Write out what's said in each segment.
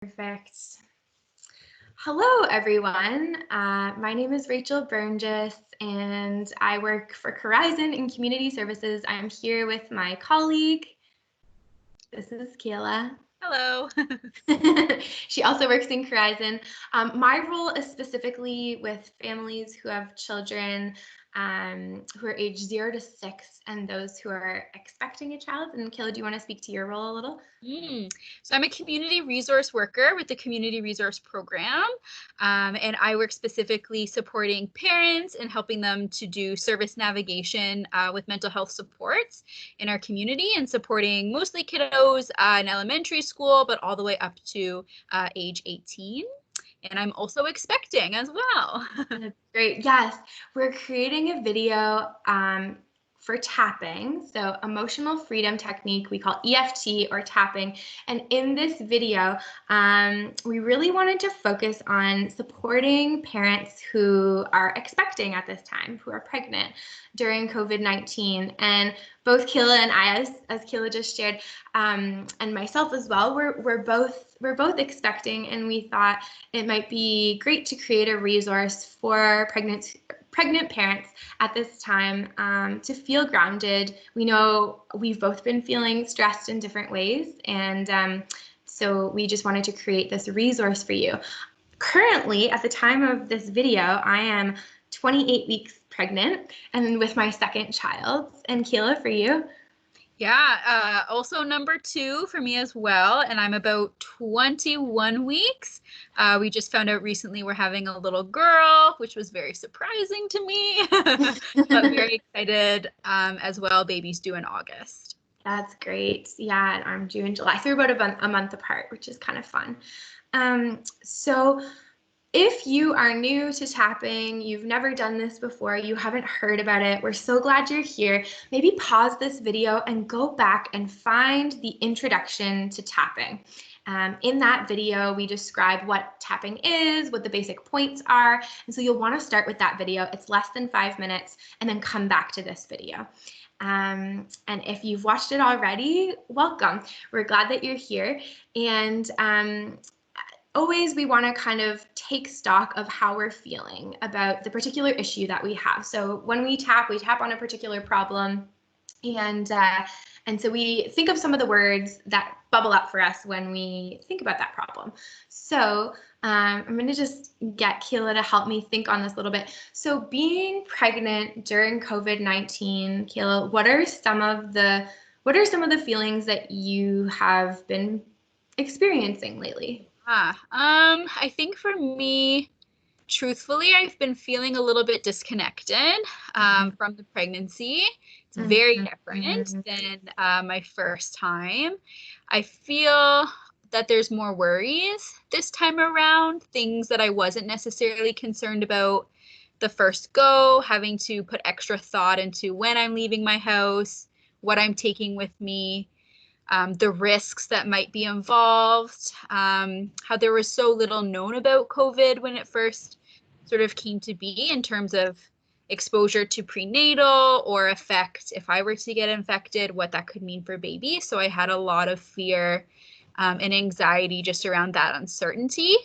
Perfect. Hello, everyone. My name is Rachel Burgess, and I work for Horizon in Community Services. I'm here with my colleague. This is Kayla. Hello. She also works in Horizon. My role is specifically with families who have children who are age 0 to 6 and those who are expecting a child. And Kayla, do you want to speak to your role a little? So I'm a community resource worker with the Community Resource Program, and I work specifically supporting parents and helping them to do service navigation with mental health supports in our community and supporting mostly kiddos in elementary school, but all the way up to age 18. And I'm also expecting as well. That's great. Yes, we're creating a video for tapping, so emotional freedom technique we call EFT or tapping. And in this video, we really wanted to focus on supporting parents who are expecting at this time, who are pregnant during COVID-19. And both Kayla and I, as Kayla just shared, and myself as well, we're both expecting, and we thought it might be great to create a resource for pregnant parents at this time to feel grounded. We know we've both been feeling stressed in different ways, and so we just wanted to create this resource for you. Currently, at the time of this video, I am 28 weeks pregnant and with my second child. And Kayla, for you? Yeah, also number 2 for me as well, and I'm about 21 weeks. We just found out recently we're having a little girl, which was very surprising to me, but very excited as well. Baby's due in August. That's great. Yeah, and I'm due in July. So we're about a month apart, which is kind of fun. So if you are new to tapping, you've never done this before, you haven't heard about it, we're so glad you're here. Maybe pause this video and go back and find the introduction to tapping. In that video, we describe what tapping is, what the basic points are, and so you'll want to start with that video. It's less than 5 minutes, and then come back to this video. And if you've watched it already, welcome. We're glad that you're here. And always we want to kind of take stock of how we're feeling about the particular issue that we have. So when we tap on a particular problem, and so we think of some of the words that bubble up for us when we think about that problem. So I'm going to just get Kayla to help me think on this a little bit. So being pregnant during COVID-19, Kayla, what are some of the feelings that you have been experiencing lately? I think for me, truthfully, I've been feeling a little bit disconnected from the pregnancy. It's very different than my first time. I feel that there's more worries this time around, things that I wasn't necessarily concerned about the first go, having to put extra thought into when I'm leaving my house, what I'm taking with me. The risks that might be involved, how there was so little known about COVID when it first sort of came to be in terms of exposure to prenatal or effect if I were to get infected, what that could mean for baby. So I had a lot of fear and anxiety just around that uncertainty.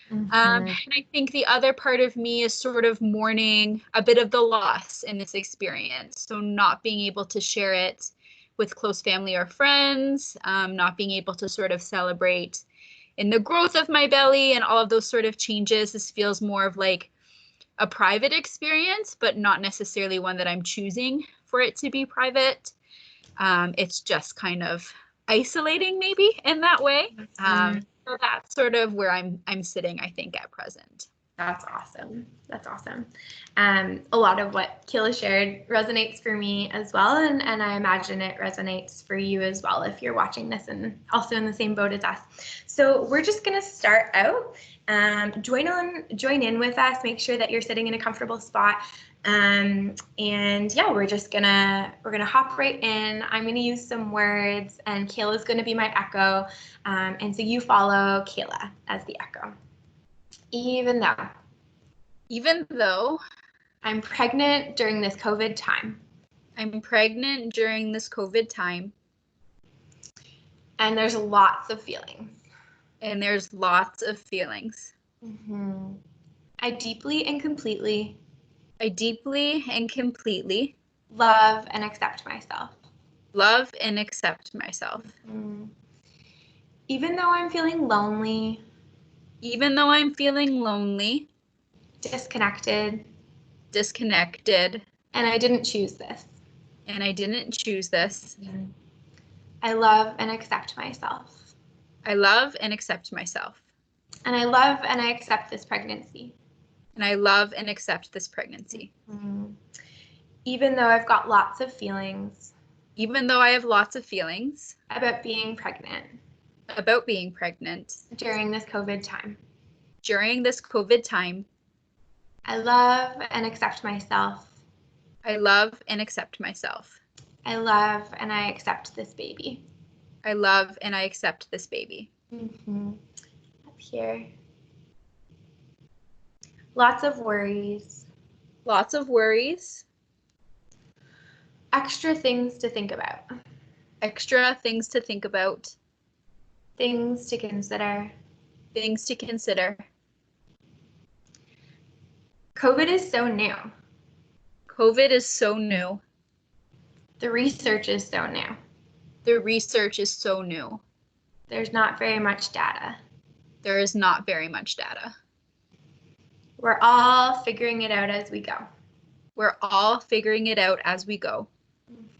And I think the other part of me is sort of mourning a bit of the loss in this experience. So not being able to share it with close family or friends, not being able to sort of celebrate in the growth of my belly and all of those sort of changes. This feels more of like a private experience, but not necessarily one that I'm choosing for it to be private. It's just kind of isolating maybe in that way. So that's sort of where I'm sitting, I think, at present. That's awesome. That's awesome. A lot of what Kayla shared resonates for me as well, and I imagine it resonates for you as well if you're watching this and also in the same boat as us. So we're just going to start out. Join in with us. Make sure that you're sitting in a comfortable spot. And yeah, we're gonna hop right in. I'm gonna use some words, and Kayla's gonna be my echo. And so you follow Kayla as the echo. Even though I'm pregnant during this COVID time. I'm pregnant during this COVID time. And there's lots of feelings. And there's lots of feelings. I deeply and completely I deeply and completely love and accept myself. love and accept myself. Even though I'm feeling lonely, Even though I'm feeling lonely, disconnected, disconnected, and I didn't choose this. and I didn't choose this, I love and accept myself. I love and accept myself. And I love and I accept this pregnancy. And I love and accept this pregnancy. Even though I've got lots of feelings Even though I have lots of feelings about being pregnant during this COVID time. during this COVID time, I love and accept myself. I love and accept myself. I love and I accept this baby. I love and I accept this baby. Up here. Lots of worries. Lots of worries. Extra things to think about. Extra things to think about. Things to consider. Things to consider. COVID is so new. COVID is so new. The research is so new. The research is so new. There's not very much data. There is not very much data. We're all figuring it out as we go. We're all figuring it out as we go.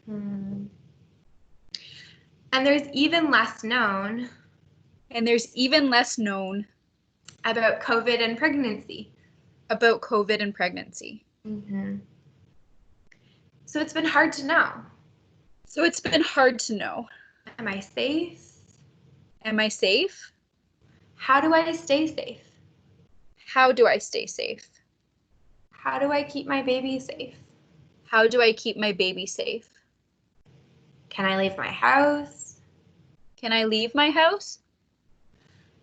And there's even less known. And there's even less known about COVID and pregnancy. About COVID and pregnancy. So it's been hard to know. So it's been hard to know. Am I safe? Am I safe? How do I stay safe? How do I stay safe? How do I keep my baby safe? How do I keep my baby safe? Can I leave my house? Can I leave my house?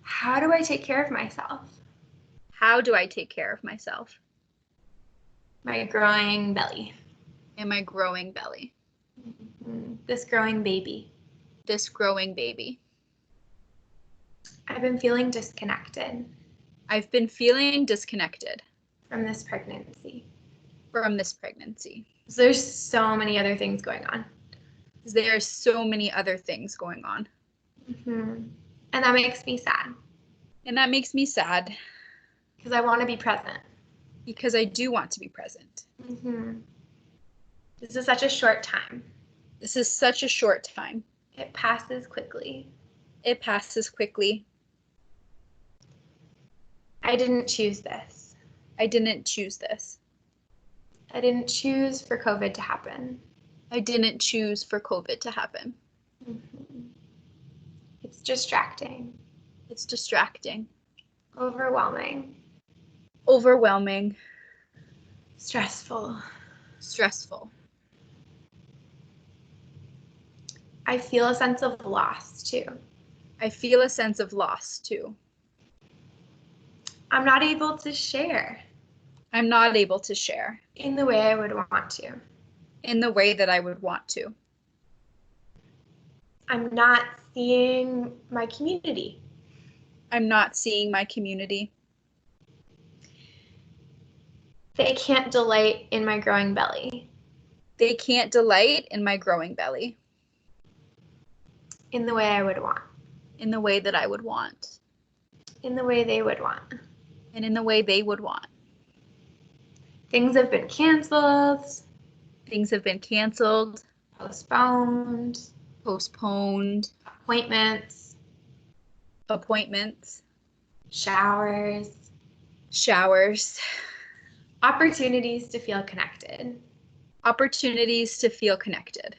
How do I take care of myself? How do I take care of myself? My growing belly. And my growing belly. This growing baby. This growing baby. I've been feeling disconnected. I've been feeling disconnected. From this pregnancy. From this pregnancy. So there's so many other things going on. There are so many other things going on. And that makes me sad. And that makes me sad. Because I want to be present. Because I do want to be present. This is such a short time. This is such a short time. It passes quickly. It passes quickly. I didn't choose this. I didn't choose this. I didn't choose for COVID to happen. I didn't choose for COVID to happen. It's distracting. It's distracting. Overwhelming. Overwhelming. Stressful. Stressful. I feel a sense of loss too. I feel a sense of loss too. I'm not able to share. I'm not able to share. In the way I would want to. In the way that I would want to. I'm not seeing my community. I'm not seeing my community. They can't delight in my growing belly. They can't delight in my growing belly. In the way I would want. In the way that I would want. In the way they would want. And in the way they would want. Things have been canceled. Things have been canceled. Postponed. Postponed. Appointments. Appointments. Showers. Showers. Opportunities to feel connected. Opportunities to feel connected.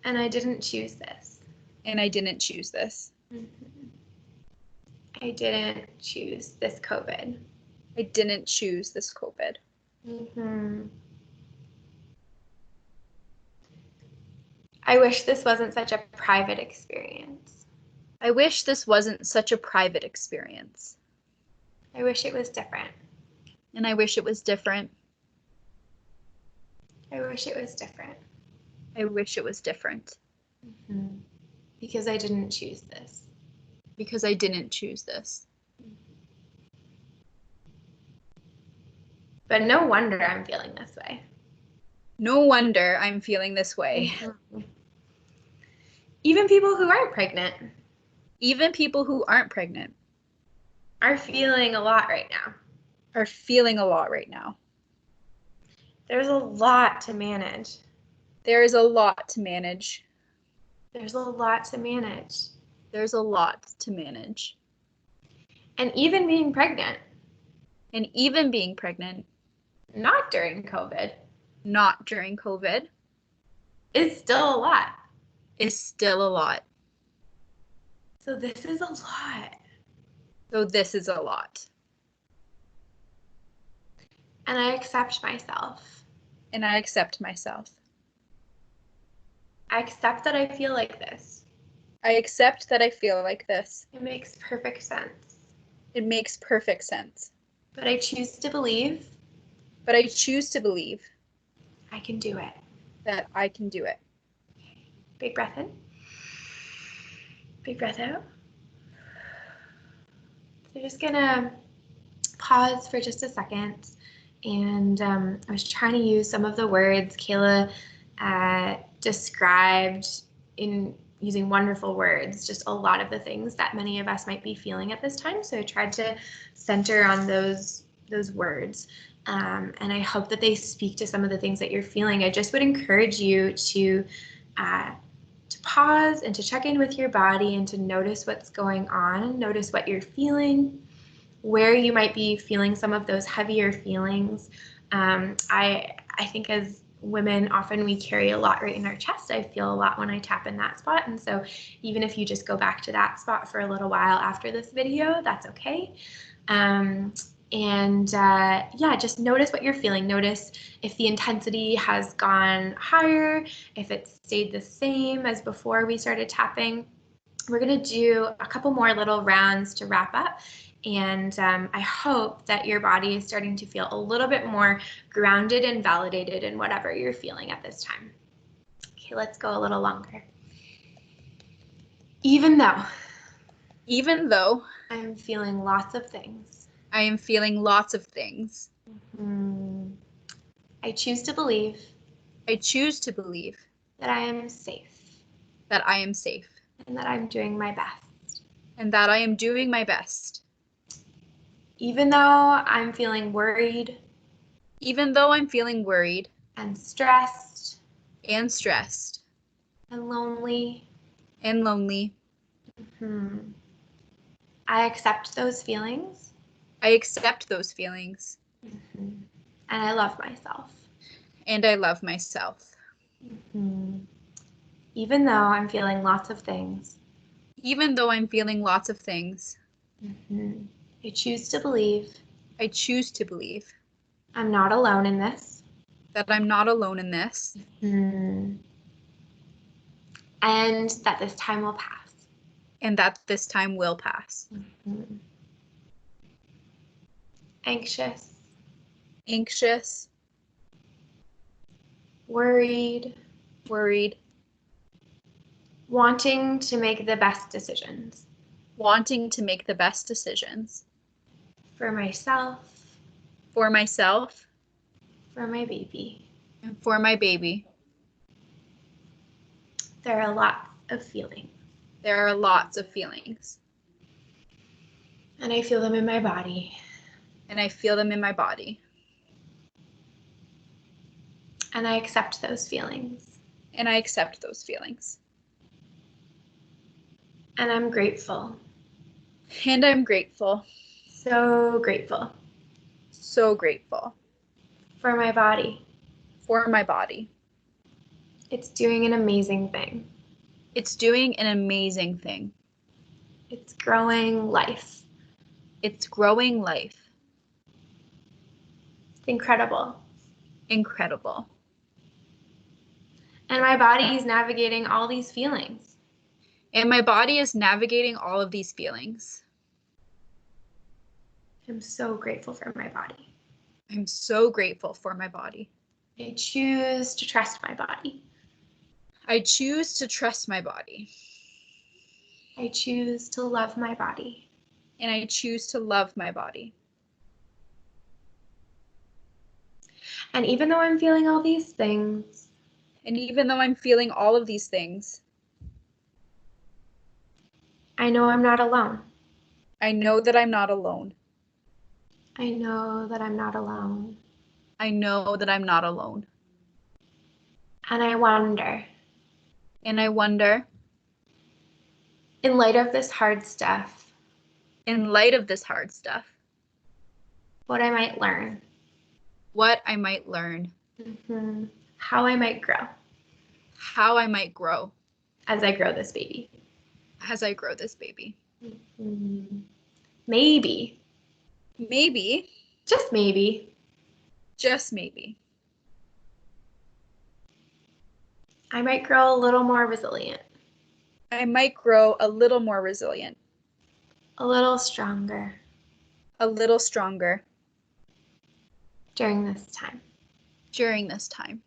And I didn't choose this. And I didn't choose this. I didn't choose this COVID. I didn't choose this COVID. I wish this wasn't such a private experience. I wish this wasn't such a private experience. I wish it was different. And I wish it was different. I wish it was different. I wish it was different. Because I didn't choose this. because I didn't choose this. But no wonder I'm feeling this way. No wonder I'm feeling this way. Even people who aren't pregnant. Even people who aren't pregnant. Are feeling a lot right now. Are feeling a lot right now. There's a lot to manage. There is a lot to manage. There's a lot to manage. There's a lot to manage. And even being pregnant. And even being pregnant. Not during COVID. Not during COVID. Is still a lot. Is still a lot. So this is a lot. So this is a lot. And I accept myself. And I accept myself. I accept that I feel like this. I accept that I feel like this. It makes perfect sense. It makes perfect sense. But I choose to believe. But I choose to believe. I can do it. That I can do it. Big breath in. Big breath out. So just gonna pause for just a second. And I was trying to use some of the words Kayla described in using wonderful words, just a lot of the things that many of us might be feeling at this time. So I tried to center on those words. And I hope that they speak to some of the things that you're feeling. I just would encourage you to pause and to check in with your body and to notice what's going on, notice what you're feeling, where you might be feeling some of those heavier feelings. I think as women, often we carry a lot right in our chest. I feel a lot when I tap in that spot. And so even if you just go back to that spot for a little while after this video, that's okay. Yeah, just notice what you're feeling. Notice if the intensity has gone higher, if it's stayed the same as before we started tapping. We're going to do a couple more little rounds to wrap up. And I hope that your body is starting to feel a little bit more grounded and validated in whatever you're feeling at this time. Okay, let's go a little longer. Even though I'm feeling lots of things. I am feeling lots of things. I choose to believe. I choose to believe. That I am safe. That I am safe. And that I'm doing my best. And that I am doing my best. Even though I'm feeling worried. Even though I'm feeling worried. And stressed. And stressed. And lonely. And lonely. I accept those feelings. I accept those feelings. And I love myself. And I love myself. Even though I'm feeling lots of things. Even though I'm feeling lots of things. I choose to believe. I choose to believe. I'm not alone in this. That I'm not alone in this. And that this time will pass. And that this time will pass. Anxious. Anxious. Worried. Worried. Wanting to make the best decisions. Wanting to make the best decisions. For myself. For myself. For my baby. And for my baby. There are lots of feelings. There are lots of feelings. And I feel them in my body. And I feel them in my body. And I accept those feelings. And I accept those feelings. And I'm grateful. And I'm grateful. So grateful. So grateful. For my body. For my body. It's doing an amazing thing. It's doing an amazing thing. It's growing life. It's growing life. It's incredible. Incredible. And my body is navigating all these feelings. And my body is navigating all of these feelings. I'm so grateful for my body. I'm so grateful for my body. I choose to trust my body. I choose to trust my body. I choose to love my body. And I choose to love my body. And even though I'm feeling all these things, and even though I'm feeling all of these things, I know I'm not alone. I know that I'm not alone. I know that I'm not alone. I know that I'm not alone. And I wonder, And I wonder, in light of this hard stuff, in light of this hard stuff, what I might learn. What I might learn. How I might grow. How I might grow. As I grow this baby. As I grow this baby. Maybe. Maybe. Just maybe. Just maybe. I might grow a little more resilient. I might grow a little more resilient. A little stronger. A little stronger. During this time. During this time.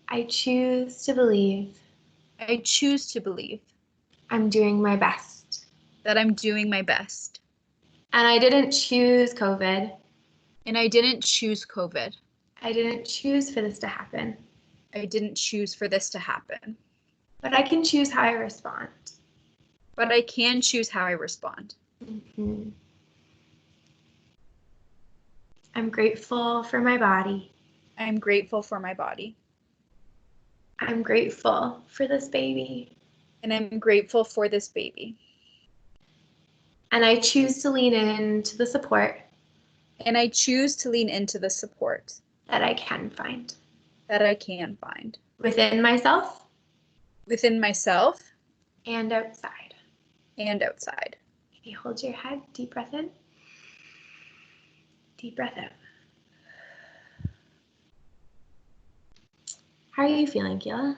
I choose to believe. I choose to believe. I'm doing my best. That I'm doing my best. And I didn't choose COVID. And I didn't choose COVID. I didn't choose for this to happen. I didn't choose for this to happen. But I can choose how I respond. But I can choose how I respond. I'm grateful for my body. I'm grateful for my body. I'm grateful for this baby. And I'm grateful for this baby. And I choose to lean into the support. And I choose to lean into the support. That I can find. That I can find. Within myself. Within myself. And outside. And outside. Okay, hold your head. Deep breath in. Deep breath out. How are you feeling, Keela?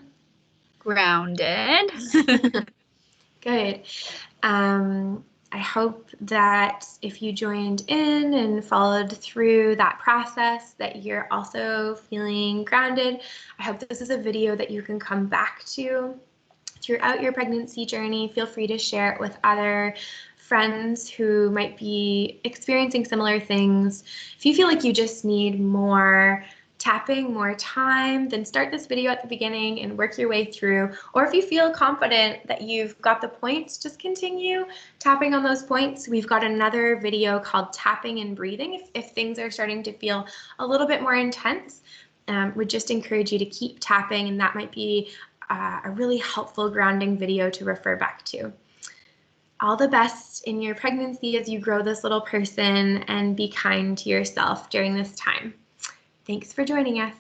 Grounded. Good. I hope that if you joined in and followed through that process, that you're also feeling grounded. I hope this is a video that you can come back to throughout your pregnancy journey. Feel free to share it with other friends who might be experiencing similar things. If you feel like you just need more tapping, more time, then start this video at the beginning and work your way through. Or if you feel confident that you've got the points, just continue tapping on those points. We've got another video called Tapping and Breathing if things are starting to feel a little bit more intense. Would just encourage you to keep tapping, and that might be a really helpful grounding video to refer back to. All the best in your pregnancy as you grow this little person, and be kind to yourself during this time. Thanks for joining us.